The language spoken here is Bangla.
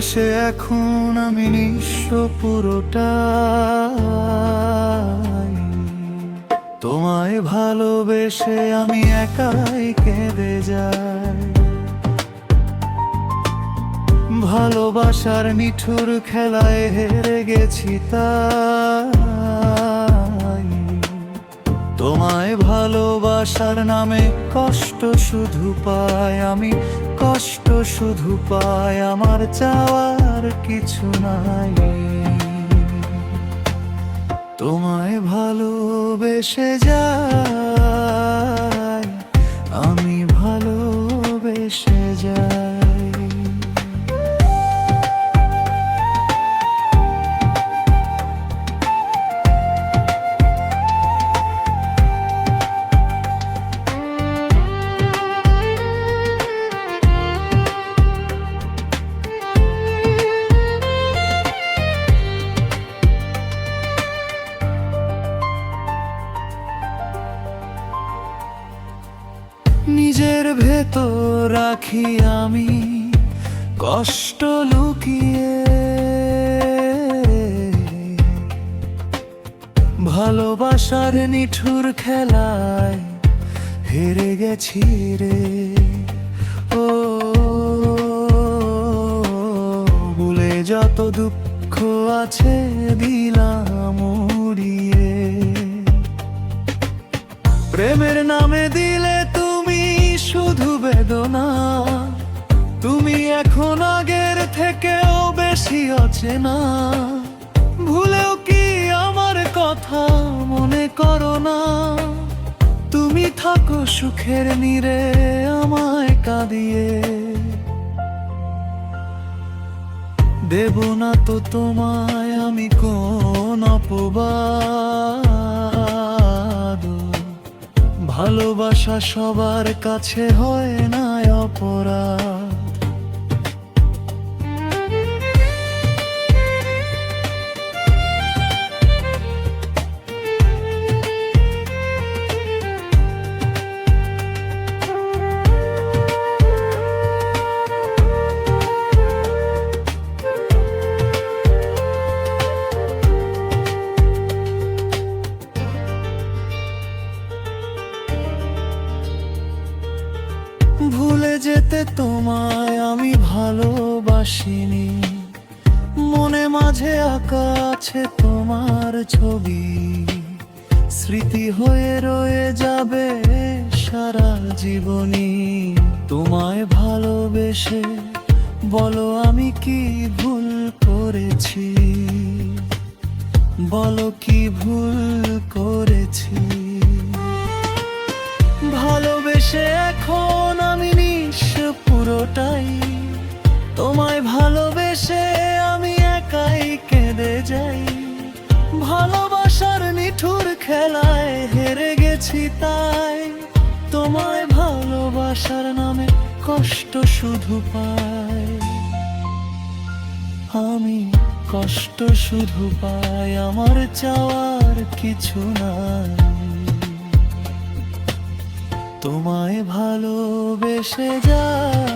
ভালোবেসে এখন আমি নিঃস্ব পুরোটাই। তোমায় ভালোবেসে আমি একাই কেঁদে যাই। ভালোবাসার নিঠুর খেলায় হেরে গেছি তাই। তোমায় ভালোবাসার নামে কষ্ট শুধু পাই আমি, কষ্ট শুধু পাই, আমার চাওয়ার কিছু নাই। তোমায় ভালোবেসে যাই, আমি ভালোবেসে যাই। নিজের ভেতর রাখি আমি কষ্ট লুকিয়ে, ভালোবাসার নিঠুর খেলায় হেরে গেছি রে। ও ভুলে যত দুঃখ আছে দিলাম উড়িয়ে। প্রেমের নামে দিলে তুমি শুধু বেদনা, তুমি এখন আগের থেকেও বেশি অচেনা। ভুলেও কি আমার কথা মনে করো না, তুমি থাকো সুখের নীড়ে আমায় কাঁদিয়ে। দেব না তো তোমায় আমি কোন অপবাদ। ভালোবাসা সবার কাছে হয় না অপরাধ। ভুলে যেতে তোমায় আমি ভালোবাসিনি, মনে মাঝে আঁকা আছে তোমার ছবি। স্মৃতি হয়ে রয়ে যাবে সারা জীবনী। তোমায় ভালোবেসে বলো আমি কি ভুল করেছি, বলো কি ভুল করেছি। ভালোবেসে এখন আমি নিঃস্ব পুরোটাই। তোমায় ভালোবেসে আমি একাই কেঁদে যাই। ভালোবাসার নিঠুর খেলায় হেরে গেছি তাই। তোমায় ভালোবাসার নামে কষ্ট শুধু পাই আমি, কষ্ট শুধু পাই, আমার চাওয়ার কিছু নাই। তোমায় ভালোবেসে যাই।